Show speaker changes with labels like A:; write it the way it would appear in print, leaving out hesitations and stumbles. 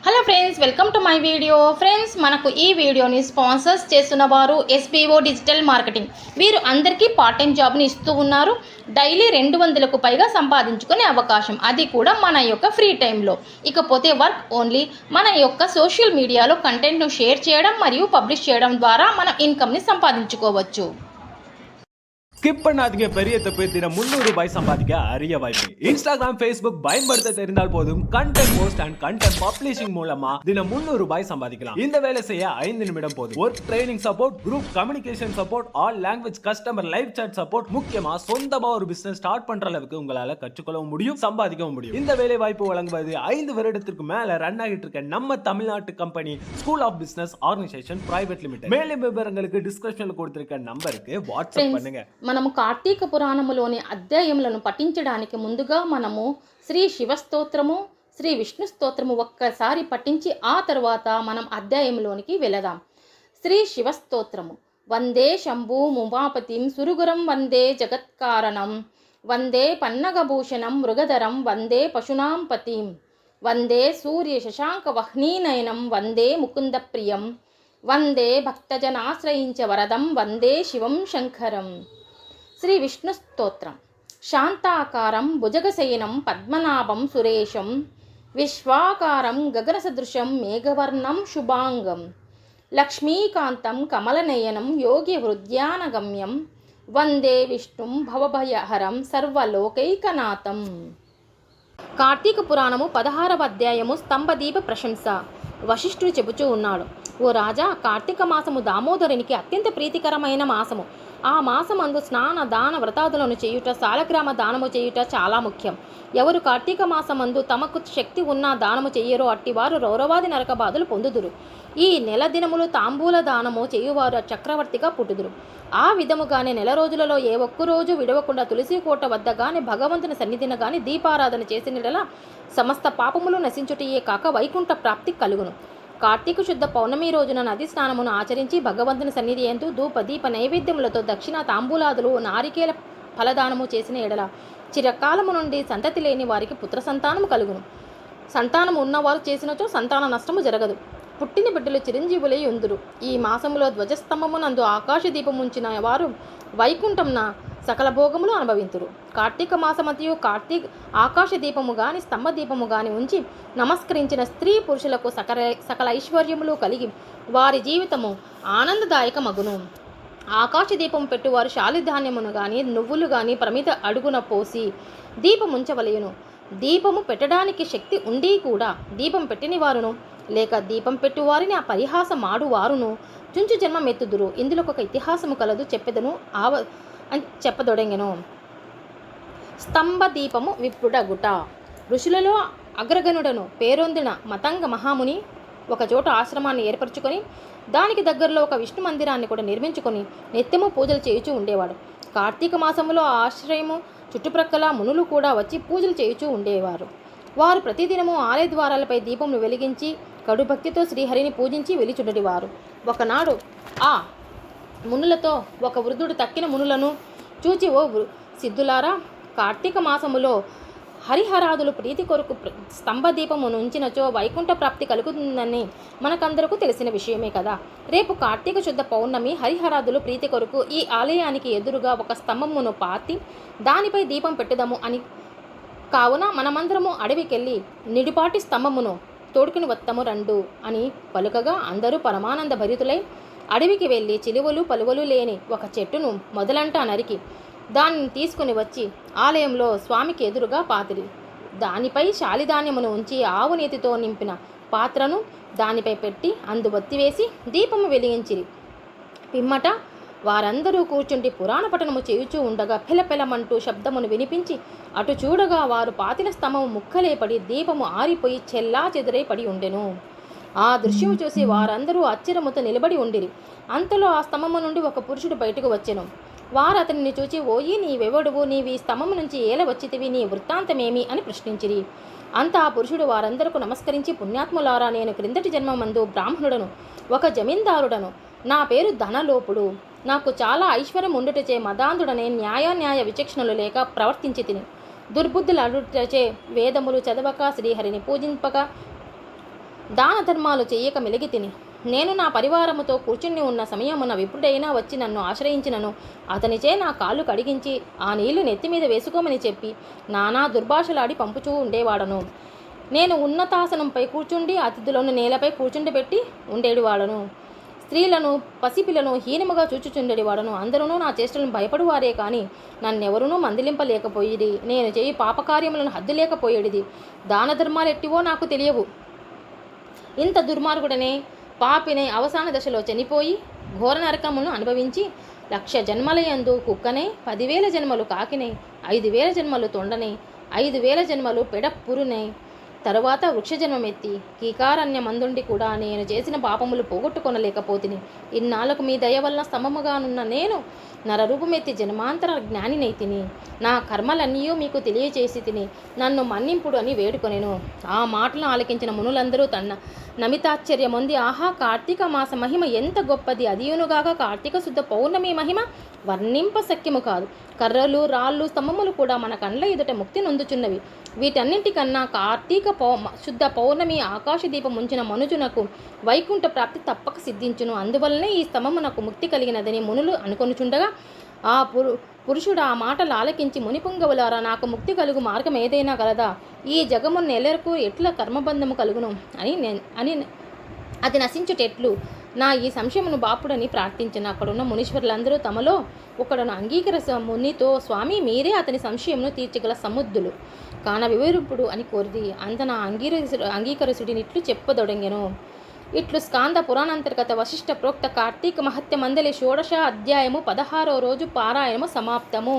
A: Hello friends, welcome to my video. Friends, మనకు ఈ వీడియోని స్పాన్సర్స్ చేస్తున్న వారు ఎస్బీఓ డిజిటల్ మార్కెటింగ్. వీరు అందరికీ పార్ట్ టైం జాబ్ని ఇస్తూ ఉన్నారు. డైలీ 200కు పైగా సంపాదించుకునే అవకాశం, అది కూడా మన యొక్క ఫ్రీ టైంలో. ఇకపోతే వర్క్ ఓన్లీ. మన యొక్క సోషల్ మీడియాలో కంటెంట్ను షేర్ చేయడం మరియు பப்ளிஷ் చేయడం ద్వారా మనం ఇన్కమ్ని సంపాదించుకోవచ్చు.
B: ஸ்கிப் பண்ணாதீங்க, பெரிய தப்பு. தினம் 300 ரூபாய் சம்பாதிக்க அரிய வாய்ப்பு. இன்ஸ்டாகிராம், ஃபேஸ்புக் பயன்படுத்த தெரிந்தால் போதும். Content post and content publishing மூலமா தினம் 300 ரூபாய் சம்பாதிக்கலாம். இந்த வேலை செய்ய 5 நிமிடம் போதும். Work training support, group communication support, all language customer live chat support, முக்கியமா சொந்தமா ஒரு பிசினஸ் ஸ்டார்ட் பண்ற அளவுக்கு உங்களால கற்றுக்கொள்ளவும் முடியும், சம்பாதிக்கவும் முடியும். இந்த வேலை வாய்ப்பு வழங்குவது 5 வருடத்திற்கு மேல ரன் ஆகிட்டு இருக்க நம்ம தமிழ்நாட்டு company school of business organisation private limited. மேலும் விவரங்களுக்கு டிஸ்கிரிப்ஷன்ல கொடுத்திருக்க நம்பருக்கு வாட்ஸ்அப் பண்ணுங்க.
A: మనము కార్తీక పురాణములోని అధ్యాయములను పఠించడానికి ముందుగా మనము శ్రీ శివస్తోత్రము, శ్రీ విష్ణు స్తోత్రము ఒక్కసారి పఠించి ఆ తరువాత మనం అధ్యాయంలోనికి వెళదాం. శ్రీ శివస్తోత్రము. వందే శంభు ముమాపతిం సురుగురం వందే జగత్కారణం వందే పన్నగభూషణం మృగధరం వందే పశునాం పతిం వందే సూర్య శశాంక వహ్నీనయనం వందే ముకుంద ప్రియం వందే భక్తజనాశ్రయించ వరదం వందే శివం శంకరం. శ్రీ విష్ణు స్తోత్రం. శాంతాకారం భుజగశయనం పద్మనాభం సురేశం విశ్వాకారం గగనసదృశం మేఘవర్ణం శుభాంగం లక్ష్మీకాంతం కమలనయనం యోగి హృద్యానగమ్యం వందే విష్ణుం భవభయహరం సర్వలోకైకనాథం. కార్తీక పురాణము 16వ అధ్యాయము స్తంభదీప ప్రశంస. వశిష్ఠుడు చెబుతూ ఉన్నాడు, ఓ రాజా, కార్తీక మాసము దామోదరునికి అత్యంత ప్రీతికరమైన మాసము. ఆ మాసమందు స్నాన దాన వ్రతాదులను చేయుట, సాలగ్రామ దానము చేయుట చాలా ముఖ్యం. ఎవరు కార్తీక మాసమందు తమకు శక్తి ఉన్న దానము చెయ్యరో అట్టివారు రౌరవాది నరక బాధలు పొందుదురు. ఈ నెల దినములు తాంబూల దానము చేయువారు చక్రవర్తిగా పుట్టుదురు. ఆ విధముగానే నెల రోజులలో ఏ ఒక్కరోజు విడవకుండా తులసి కోట వద్ద గాని భగవంతుని సన్నిధిన గాని దీపారాధన చేసినలా సమస్త పాపములు నశించుటయే కాక వైకుంఠ ప్రాప్తి కలుగును. కార్తీక శుద్ధ పౌర్ణమి రోజున నది స్నానమును ఆచరించి భగవంతుని సన్నిధి యందు ధూప దీప నైవేద్యములతో దక్షిణ తాంబూలాదులు నారికేల ఫలదానము చేసిన ఎడల చిరకాలము నుండి సంతతి లేని వారికి పుత్ర సంతానము కలుగును. సంతానము ఉన్నవారు చేసినచో సంతాన నష్టము జరగదు. పుట్టిన బిడ్డలు చిరంజీవులై ఉందురు. ఈ మాసములో ధ్వజస్తంభమునందు ఆకాశ దీపముంచిన వారు వైకుంఠంన సకల భోగములు అనుభవింతురు. కార్తీక మాసమతియు ఆకాశ దీపము గాని స్తంభ దీపము గాని ఉంచి నమస్కరించిన స్త్రీ పురుషులకు సకల ఐశ్వర్యములు కలిగి వారి జీవితము ఆనందదాయకమగును. ఆకాశ దీపం పెట్టువారు శాలిధాన్యమును గాని నువ్వులు గాని ప్రమిద అడుగున పోసి దీపముంచవలయును. దీపము పెట్టడానికి శక్తి ఉండి కూడా దీపం పెట్టిన వారును లేక దీపం పెట్టువారిని ఆ పరిహాసం ఆడువారును చుంచు జన్మమెత్తుదురు. ఇందులో ఒక ఇతిహాసము కలదు, చెప్పెదను అని చెప్పదొడంగెను. స్తంభ దీపము విప్పుడగుట. ఋషులలో అగ్రగణుడను పేరొందిన మతంగ మహాముని ఒకచోట ఆశ్రమాన్ని ఏర్పరచుకొని దానికి దగ్గరలో ఒక విష్ణు మందిరాన్ని కూడా నిర్మించుకొని నిత్యము పూజలు చేయుచూ ఉండేవాడు. కార్తీక మాసములో ఆశ్రయము చుట్టుప్రక్కల మునులు కూడా వచ్చి పూజలు చేయుచూ ఉండేవారు. వారు ప్రతిదినము ఆలయ ద్వారాలపై దీపమును వెలిగించి కడు భక్తితో శ్రీహరిని పూజించి వెలిచుండేవారు. ఒకనాడు ఆ మునులతో ఒక వృద్ధుడు తక్కిన మునులను చూచి, ఓ సిద్ధులారా, కార్తీక మాసములో హరిహరాదులు ప్రీతి కొరకు స్తంభ దీపమును ఉంచినచో వైకుంఠ ప్రాప్తి కలుగుతుందని మనకందరకు తెలిసిన విషయమే కదా. రేపు కార్తీక శుద్ధ పౌర్ణమి. హరిహరాదులు ప్రీతి కొరకు ఈ ఆలయానికి ఎదురుగా ఒక స్తంభమును పాతి దానిపై దీపం పెట్టుదాము అని. కావున మనమందరము అడవికెళ్ళి నిడిపాటి స్తంభమును తోడుకుని వత్తము రండు అని పలుకగా అందరూ పరమానంద భరితులై అడవికి వెళ్ళి చిలువలు పలువలు లేని ఒక చెట్టును మొదలంటా నరికి దానిని తీసుకుని వచ్చి ఆలయంలో స్వామికి ఎదురుగా పాతిరి. దానిపై శాలిధాన్యమును ఉంచి ఆవు నేతితో నింపిన పాత్రను దానిపై పెట్టి అందు వత్తివేసి దీపము వెలిగించిరి. పిమ్మట వారందరూ కూర్చుండి పురాణ పఠనము చేయుచూ ఉండగా పెలపెలమంటూ శబ్దమును వినిపించి అటు చూడగా వారు పాతిన స్తంభము ముక్కలేపడి దీపము ఆరిపోయి చెల్లా చెదురై పడి ఉండెను. ఆ దృశ్యము చూసి వారందరూ ఆశ్చర్యముతో నిలబడి ఉండిరి. అంతలో ఆ స్తంభము నుండి ఒక పురుషుడు బయటకు వచ్చెను. వారు అతనిని చూచి, ఓయి, నీవెవడువు? నీవి స్తంభము నుంచి ఏల వచ్చితివి? నీ వృత్తాంతమేమి అని ప్రశ్నించిరి. అంత ఆ పురుషుడు వారందరకు నమస్కరించి, పుణ్యాత్ములారా, నేను క్రిందటి జన్మమందు బ్రాహ్మణుడను, ఒక జమీందారుడను. నా పేరు ధనలోపుడు. నాకు చాలా ఐశ్వర్యం ఉండుటచే మదాంధుడనే న్యాయ విచక్షణలు లేక ప్రవర్తించి తిని దుర్బుద్ధులు అడుటచే వేదములు చదవక శ్రీహరిని పూజింపక దాన ధర్మాలు చెయ్యక మెలిగి తిని నేను నా పరివారముతో కూర్చుని ఉన్న సమయమున విప్రుడైనా వచ్చి నన్ను ఆశ్రయించినను అతనిచే నా కాళ్ళు కడిగించి ఆ నీళ్లు నెత్తిమీద వేసుకోమని చెప్పి నానా దుర్భాషలాడి పంపుచూ ఉండేవాడను. నేను ఉన్నతాసనంపై కూర్చుండి అతిథులను నేలపై కూర్చుండబెట్టి ఉండేవాడను. స్త్రీలను పసిపిల్లను హీనముగా చూచుచుండేవాడను. అందరూ నా చేష్టలను భయపడువారే కానీ నన్నెవరూ మందలింపలేకపోయేది. నేను చేయి పాపకార్యములను హద్దు లేకపోయేది. దాన ధర్మాలెట్టివో నాకు తెలియవు. ఇంత దుర్మార్గుడనే పాపినే అవసాన దశలో చనిపోయి ఘోర నరకమును అనుభవించి 1,00,000 జన్మలయందు కుక్కనే, 10,000 జన్మలు కాకినే, 5,000 జన్మలు తొండనే, 5,000 జన్మలు పెడప్పురునే, తరువాత వృక్షజన్మమెత్తి కీకారణ్యమందుండి కూడా నేను చేసిన పాపములు పోగొట్టుకొనలేకపోతిని. ఇన్నాళ్లకు మీ దయ వల్ల స్తంభముగానున్న నేను నరరూపమెత్తి జన్మాంతర జ్ఞానినైతిని. నా కర్మలన్నీ మీకు తెలియచేసి తిని నన్ను మన్నింపుడు అని వేడుకొనెను. ఆ మాటలను ఆలకించిన మునులందరూ తన నమితాశ్చర్యమొంది ఆహా, కార్తీక మాస మహిమ ఎంత గొప్పది, అదియునుగాక కార్తీక శుద్ధ పౌర్ణమి మహిమ వర్ణింప శక్యము కాదు. కర్రలు రాళ్ళు స్తంభములు కూడా మన కండ్ల ఎదుట ముక్తి నొందుచున్నవి. వీటన్నింటికన్నా కార్తీక శుద్ధ పౌర్ణమి ఆకాశదీపం ఉంచిన మనుజునకు వైకుంఠ ప్రాప్తి తప్పక సిద్ధించును. అందువల్లనే ఈ స్తంభమునకు ముక్తి కలిగినదని మునులు అనుకొనుచుండగా ఆ పురుషుడు ఆ మాటలు ఆలకించి మునిపుంగవులారా, నాకు ముక్తి కలుగు మార్గం ఏదైనా కలదా? ఈ జగము నెలరకు ఎట్లా కర్మబంధము కలుగును అని అది నశించుటెట్లు? నా ఈ సంశయమును బాపుడని ప్రార్థించిన అక్కడున్న మునీశ్వరులందరూ తమలో ఒకడును అంగీకరస మునితో, స్వామి మీరే అతని సంశయమును తీర్చగల సముద్దులు కాన వివరింపుడు అని కోరిది. అంతన అంగీకరసుడినిట్లు చెప్పదొడంగెను. ఇట్లు స్కాంద పురాణాంతర్గత వశిష్ఠ ప్రోక్త కార్తీక మహత్య మందలి 16వ అధ్యాయము 16వ రోజు పారాయణము సమాప్తము.